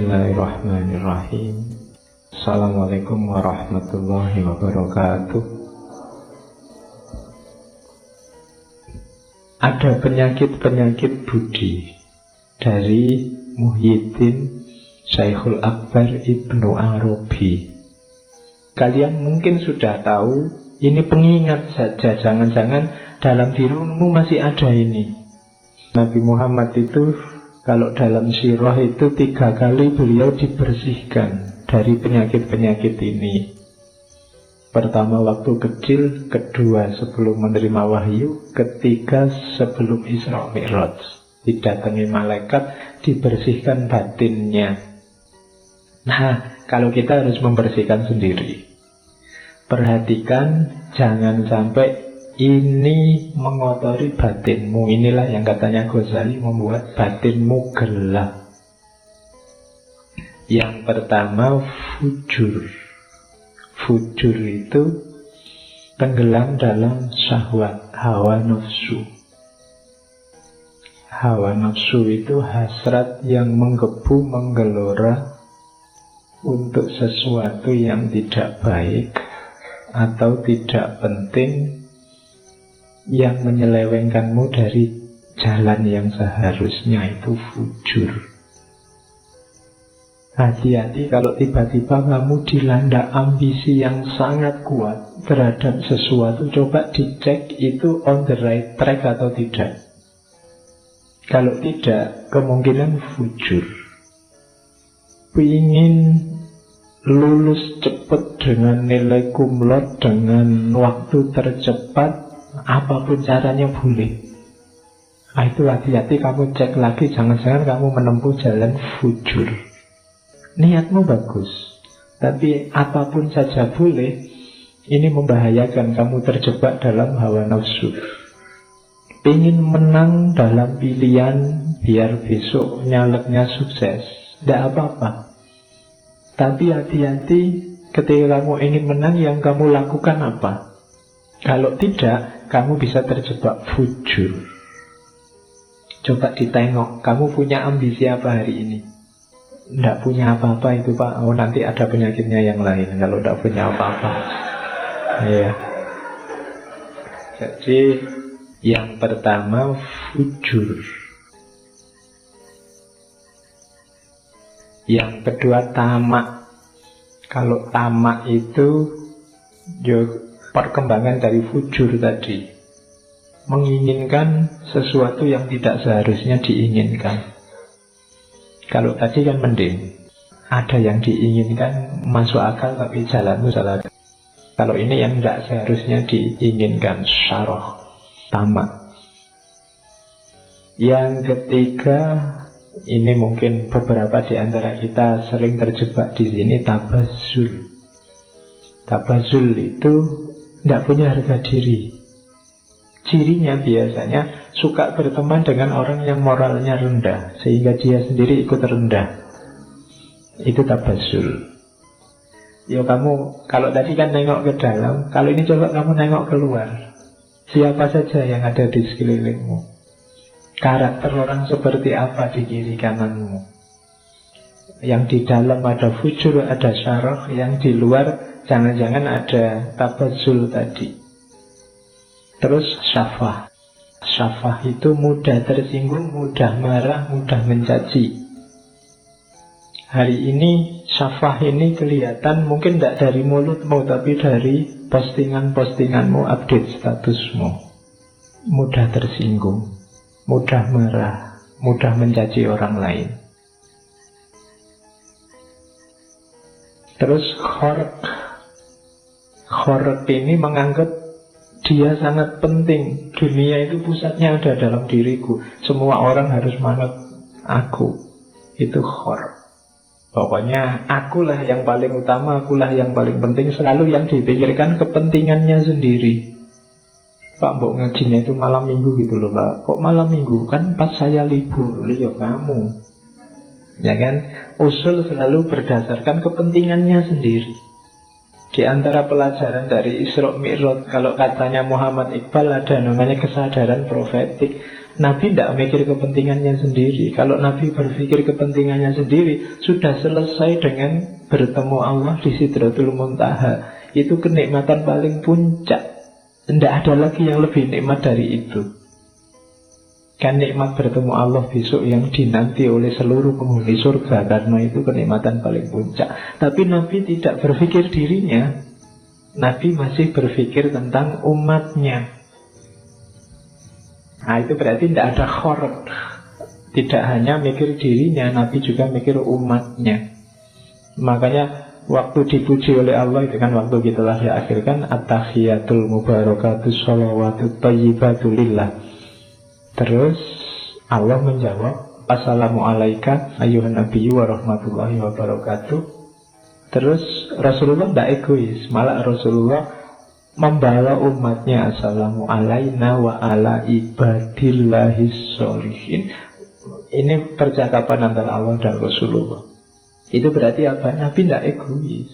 Bismillahirrahmanirrahim. Assalamualaikum warahmatullahi wabarakatuh. Ada penyakit-penyakit budi dari Muhyiddin Syekhul Akbar Ibnu Arabi. Kalian mungkin sudah tahu, ini pengingat saja, jangan-jangan dalam dirimu masih ada ini. Nabi Muhammad itu kalau dalam sirah itu 3 kali beliau dibersihkan dari penyakit-penyakit ini. Pertama waktu kecil, kedua sebelum menerima wahyu, ketiga sebelum Isra Mi'raj. Didatangi malaikat, dibersihkan batinnya. Nah, kalau kita harus membersihkan sendiri. Perhatikan, jangan sampai ini mengotori batinmu. Inilah yang katanya Ghazali membuat batinmu gelap. Yang pertama, fujur. Fujur itu tenggelam dalam syahwat, hawa nafsu. Hawa nafsu itu hasrat yang menggebu, menggelora untuk sesuatu yang tidak baik atau tidak penting, yang menyelewengkanmu dari jalan yang seharusnya. Itu fujur. Hati-hati kalau tiba-tiba kamu dilanda ambisi yang sangat kuat terhadap sesuatu. Coba dicek itu on the right track atau tidak. Kalau tidak, kemungkinan fujur. Ingin lulus cepat dengan nilai cum laude, dengan waktu tercepat, apapun caranya boleh. Nah, itu hati-hati, kamu cek lagi, jangan-jangan kamu menempuh jalan fujur. Niatmu bagus, tapi apapun saja boleh. Ini membahayakan, kamu terjebak dalam hawa nafsu. Ingin menang dalam pilihan biar besok nyaleknya sukses, tidak apa-apa. Tapi hati-hati ketika kamu ingin menang, yang kamu lakukan apa? Kalau tidak, kamu bisa terjebak fujur. Coba ditengok, kamu punya ambisi apa hari ini? Tidak punya apa-apa itu Pak. Oh, nanti ada penyakitnya yang lain kalau tidak punya apa-apa. Ya. Jadi yang pertama fujur. Yang kedua tamak. Kalau tamak itu perkembangan dari fujur tadi, menginginkan sesuatu yang tidak seharusnya diinginkan. Kalau tadi kan mending, ada yang diinginkan masuk akal tapi jalanmu salah. Kalau ini yang tidak seharusnya diinginkan, syarah, tamak. Yang ketiga, ini mungkin beberapa di antara kita sering terjebak di sini, tabazul. Tabazul itu tidak punya harga diri. Cirinya biasanya suka berteman dengan orang yang moralnya rendah, sehingga dia sendiri ikut rendah. Itu tabazul. Ya kamu, kalau tadi kan nengok ke dalam, kalau ini coba kamu nengok keluar. Siapa saja yang ada di sekelilingmu? Karakter orang seperti apa di kiri kananmu? Yang di dalam ada fujur, ada syarah. Yang di luar jangan-jangan ada tabazul tadi. Terus syafah. Syafah itu mudah tersinggung, mudah marah, mudah mencaci. Hari ini syafah ini kelihatan mungkin tidak dari mulutmu, tapi dari postingan-postinganmu, update statusmu. Mudah tersinggung, mudah marah, mudah mencaci orang lain. Terus khorq. Khorq ini menganggap dia sangat penting. Dunia itu pusatnya ada dalam diriku. Semua orang harus manut aku. Itu khorq. Pokoknya akulah yang paling utama, akulah yang paling penting. Selalu yang dipikirkan kepentingannya sendiri. Pak, mbok ngajinya itu malam minggu gitu loh Pak. Kok malam minggu? Kan pas saya libur. Ya kamu. Ya kan? Usul selalu berdasarkan kepentingannya sendiri. Di antara pelajaran dari Isra Mi'raj, kalau katanya Muhammad Iqbal, ada namanya kesadaran profetik. Nabi tidak mikir kepentingannya sendiri. Kalau Nabi berpikir kepentingannya sendiri, sudah selesai dengan bertemu Allah di Sidratul Muntaha. Itu kenikmatan paling puncak. Tidak ada lagi yang lebih nikmat dari itu. Kan nikmat bertemu Allah besok yang dinanti oleh seluruh penghuni surga, karena itu kenikmatan paling puncak. Tapi Nabi tidak berpikir dirinya. Nabi masih berpikir tentang umatnya. Nah itu berarti tidak ada khorok. Tidak hanya mikir dirinya, Nabi juga mikir umatnya. Makanya waktu dipuji oleh Allah itu kan waktu kita lah diakhirkan at-tahiyatul mubarakatus sholawatut thayyibatu lillah. Terus Allah menjawab assalamualaikum ayyuhan nabiyyu wa rahmatullahi wa barakatuh. Terus Rasulullah tidak egois, malah Rasulullah membawa umatnya assalamu alaina wa ala ibadillahis sholihin. Ini percakapan antara Allah dan Rasulullah. Itu berarti apa? Nabi tidak egois,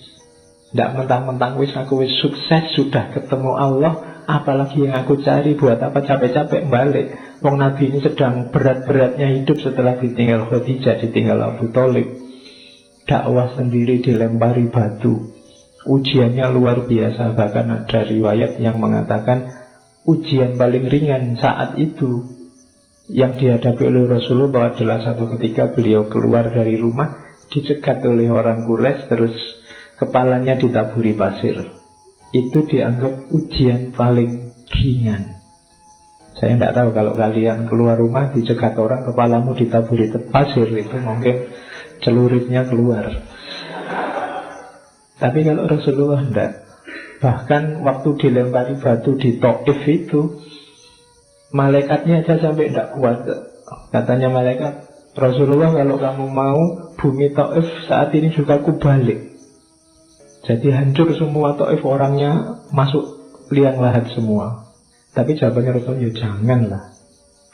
tidak mentang-mentang aku sukses sudah ketemu Allah, apalagi yang aku cari, buat apa capek-capek balik. Wong Nabi ini sedang berat-beratnya hidup setelah ditinggal Khadijah, ditinggal Abu Thalib. Dakwah sendiri dilempari batu. Ujiannya luar biasa. Bahkan ada riwayat yang mengatakan ujian paling ringan saat itu yang dihadapi oleh Rasulullah adalah satu ketika beliau keluar dari rumah, dicegat oleh orang Quraisy, terus kepalanya ditaburi pasir. Itu dianggap ujian paling ringan. Saya tidak tahu kalau kalian keluar rumah dicegat orang, kepalamu ditaburi pasir, itu mungkin celuritnya keluar. Tapi kalau Rasulullah tidak. Bahkan waktu dilempari batu di Taif itu, malaikatnya aja sampai tidak kuat. Katanya malaikat, Rasulullah kalau kamu mau, bumi Taif saat ini juga aku balik. Jadi hancur semua Taif, orangnya masuk liang lahat semua. Tapi jawabannya Rasulullah, ya janganlah.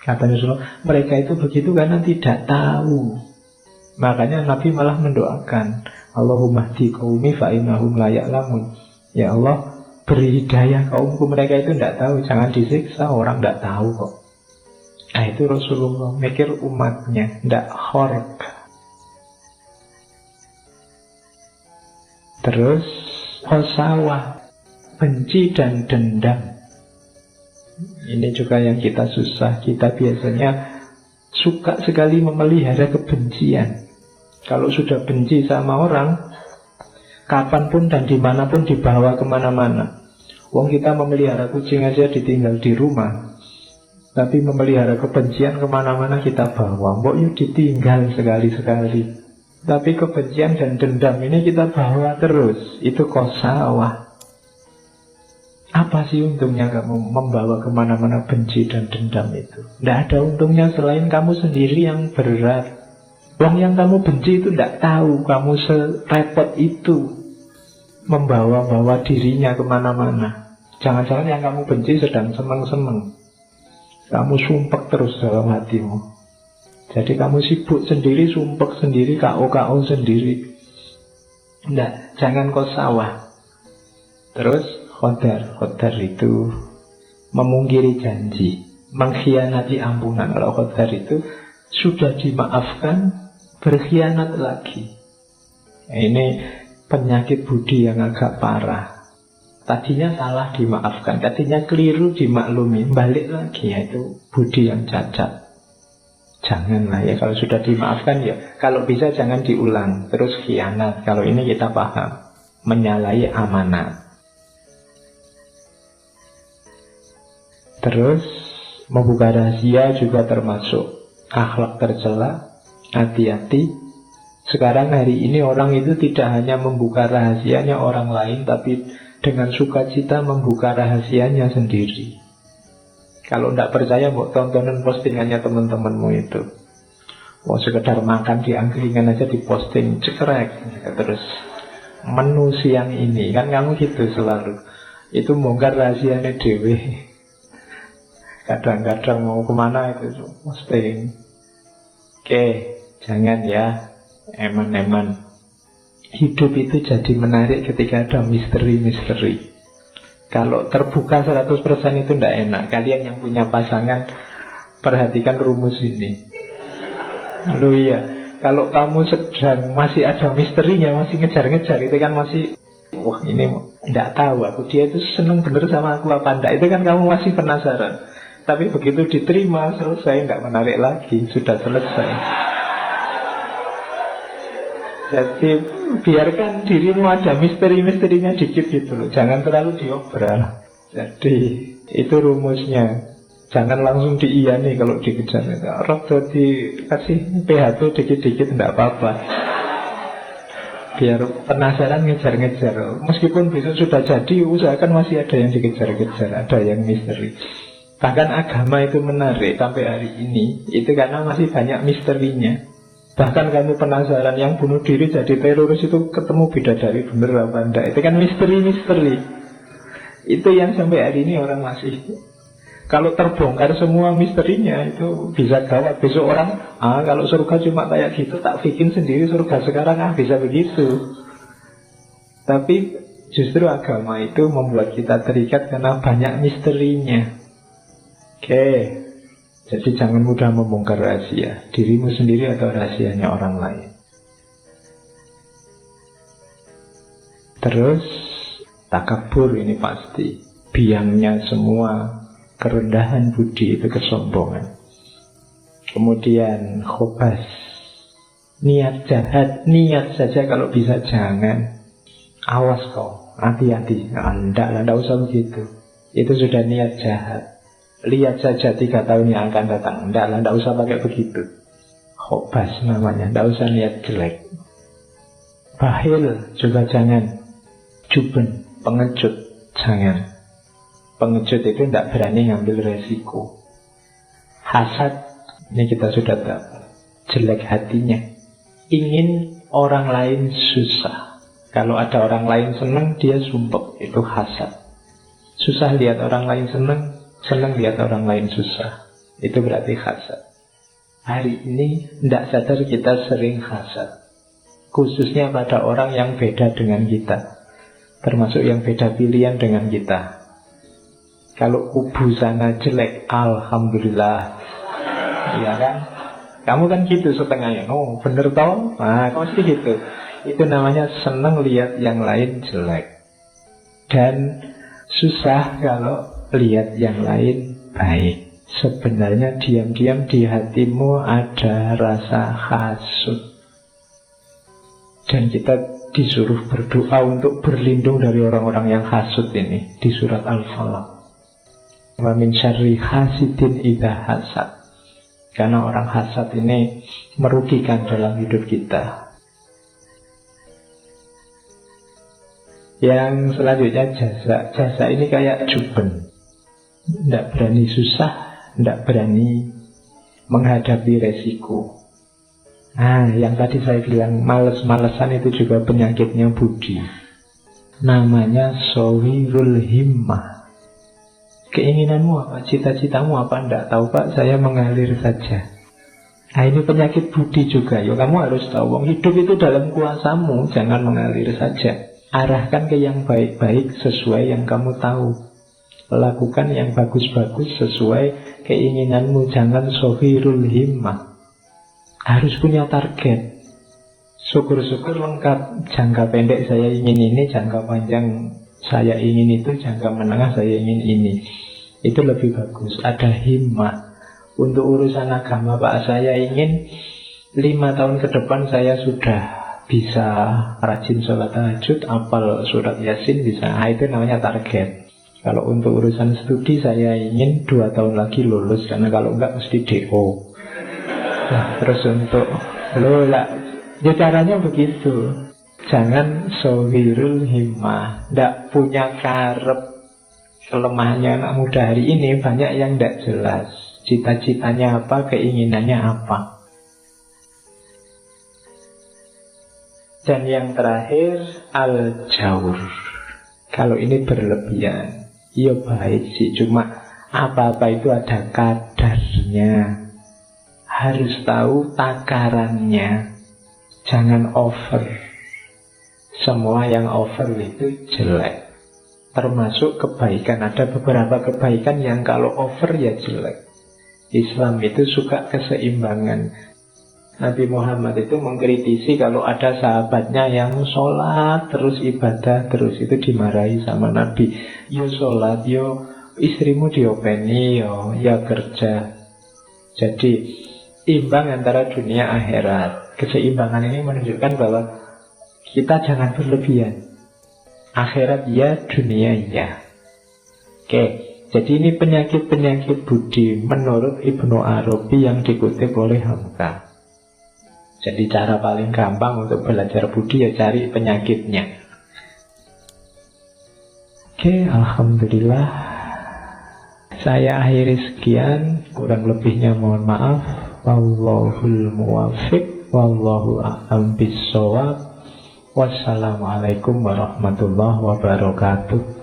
Katanya Rasulullah, mereka itu begitu karena tidak tahu. Makanya Nabi malah mendoakan, Allahumma hdi qaumi fa innahum la ya'lamun. Ya Allah, beri hidayah kaumku, mereka itu tidak tahu. Jangan disiksa, orang tidak tahu kok. Nah itu Rasulullah mikir umatnya, tidak khork. Terus qasawah, benci dan dendam. Ini juga yang kita susah. Kita biasanya suka sekali memelihara kebencian. Kalau sudah benci sama orang, kapanpun dan dimanapun dibawa kemana-mana. Wong kita memelihara kucing aja ditinggal di rumah, tapi memelihara kebencian kemana-mana kita bawa. Mbok yuk ditinggal sekali-sekali. Tapi kebencian dan dendam ini kita bawa terus. Itu qasawah. Apa sih untungnya kamu membawa kemana-mana benci dan dendam itu? Tidak ada untungnya selain kamu sendiri yang berat. Wong yang kamu benci itu tidak tahu kamu serepot itu membawa-bawa dirinya kemana-mana. Jangan-jangan yang kamu benci sedang seneng-seneng, kamu sumpek terus dalam hatimu. Jadi kamu sibuk sendiri, sumpek sendiri, KO sendiri. Tidak, jangan qasawah. Terus Qadar itu memungkiri janji, mengkhianati ampunan. Kalau qadar itu sudah dimaafkan, berkhianat lagi. Ini penyakit budi yang agak parah. Tadinya salah dimaafkan, tadinya keliru dimaklumi, balik lagi. Itu budi yang cacat. Janganlah ya, kalau sudah dimaafkan ya, kalau bisa jangan diulang. Terus khianat, kalau ini kita paham, menyalahi amanat. Terus membuka rahasia juga termasuk akhlak tercela. Hati-hati. Sekarang hari ini orang itu tidak hanya membuka rahasianya orang lain, tapi dengan sukacita membuka rahasianya sendiri. Kalau tidak percaya, mau tontonan postingannya teman-temanmu itu. Mau sekedar makan di angkringan aja diposting, cekrek. Terus menu siang ini, kan kamu gitu selalu. Itu bongkar rahasianya dewe. Kadang-kadang mau kemana itu posting. Oke, jangan ya, eman-eman. Hidup itu jadi menarik ketika ada misteri-misteri. Kalau terbuka 100% itu tidak enak. Kalian yang punya pasangan, perhatikan rumus ini. Loh iya, kalau kamu sedang masih ada misterinya, masih ngejar-ngejar, itu kan masih, wah ini tidak tahu aku, dia itu seneng bener sama aku apa enggak. Itu kan kamu masih penasaran. Tapi begitu diterima, selesai, tidak menarik lagi, sudah selesai. Jadi biarkan dirimu ada misteri-misterinya dikit gitu loh. Jangan terlalu diobral. Jadi itu rumusnya. Jangan langsung diiyani kalau dikejar. Rada dikasih PHP dikit-dikit tidak apa-apa. Biar penasaran ngejar-ngejar. Meskipun besok sudah jadi, usahakan masih ada yang dikejar-kejar, ada yang misteri. Bahkan agama itu menarik sampai hari ini. Itu karena masih banyak misterinya. Bahkan kamu penasaran yang bunuh diri jadi teroris itu ketemu bidadari bener apa enggak. Itu kan misteri-misteri. Itu yang sampai hari ini orang masih. Kalau terbongkar semua misterinya itu bisa gawat. Besok orang, kalau surga cuma kayak gitu, tak bikin sendiri surga sekarang, bisa begitu. Tapi justru agama itu membuat kita terikat karena banyak misterinya. Oke. Jadi jangan mudah membongkar rahasia dirimu sendiri atau rahasianya orang lain. Terus takabur ini pasti. Biangnya semua kerendahan budi itu kesombongan. Kemudian khobas, niat jahat, niat saja kalau bisa jangan. Awas kau, hati-hati. Enggak usah begitu. Itu sudah niat jahat. Lihat saja 3 tahun yang akan datang. Tidak usah pakai begitu. Khobas namanya. Tidak usah niat jelek. Bahil juga jangan. Juben, pengecut, jangan. Pengecut itu tidak berani ngambil resiko. Hasad, ini kita sudah tahu. Jelek hatinya. Ingin orang lain susah. Kalau ada orang lain senang, dia sumpek. Itu hasad. Susah lihat orang lain senang, senang lihat orang lain susah. Itu berarti hasad. Hari ini tidak sadar kita sering hasad. Khususnya pada orang yang beda dengan kita. Termasuk yang beda pilihan dengan kita. Kalau kubu sana jelek, alhamdulillah. Iya kan? Kamu kan gitu setengahnya. Oh bener toh? Nah kamu mesti gitu. Itu namanya senang lihat yang lain jelek. Dan susah kalau lihat yang lain baik. Sebenarnya diam-diam di hatimu ada rasa hasud. Dan kita disuruh berdoa untuk berlindung dari orang-orang yang hasud ini. Di surat Al-Falaq. Wa min syarri hasidin idza hasad. Karena orang hasad ini merugikan dalam hidup kita. Yang selanjutnya jasa. Jasa ini kayak juben. Tidak berani susah, tidak berani menghadapi resiko. Nah, yang tadi saya bilang males-malesan itu juga penyakitnya budi. Namanya sawirul himmah. Keinginanmu apa? Cita-citamu apa? Tidak tahu Pak, saya mengalir saja. Nah ini penyakit budi juga. Ya kamu harus tahu, hidup itu dalam kuasamu. Jangan mengalir saja. Arahkan ke yang baik-baik sesuai yang kamu tahu. Lakukan yang bagus-bagus sesuai keinginanmu. Jangan sohirul himmah. Harus punya target. Syukur-syukur lengkap. Jangka pendek saya ingin ini, jangka panjang saya ingin itu, jangka menengah saya ingin ini. Itu lebih bagus. Ada himmah. Untuk urusan agama Pak, saya ingin 5 tahun ke depan saya sudah bisa rajin sholat tahajud, hafal surat Yasin bisa. Nah, itu namanya target. Kalau untuk urusan studi saya ingin 2 tahun lagi lulus, karena kalau enggak mesti DO. Nah, terus untuk ya caranya begitu. Jangan sohirul himmah. Tidak punya karep. Kelemahannya anak muda hari ini banyak yang tidak jelas. Cita-citanya apa, keinginannya apa. Dan yang terakhir al-jawr. Kalau ini berlebihan, ya baik sih, cuma apa-apa itu ada kadarnya. Harus tahu takarannya. Jangan over. Semua yang over itu jelek. Termasuk kebaikan. Ada beberapa kebaikan yang kalau over ya jelek. Islam itu suka keseimbangan. Nabi Muhammad itu mengkritisi kalau ada sahabatnya yang sholat terus, ibadah terus, itu dimarahi sama Nabi. Yo sholat, yo istrimu diopeni, ya kerja. Jadi imbang antara dunia akhirat. Keseimbangan ini menunjukkan bahwa kita jangan berlebihan. Akhirat ya, dunia ya. Oke, jadi ini penyakit-penyakit budi menurut Ibnu Arabi yang dikutip oleh Hamka. Jadi cara paling gampang untuk belajar budi ya cari penyakitnya. Oke, alhamdulillah. Saya akhiri sekian, kurang lebihnya mohon maaf. Wallahul muwaffiq, wallahu a'lam bissawab. Wassalamualaikum warahmatullahi wabarakatuh.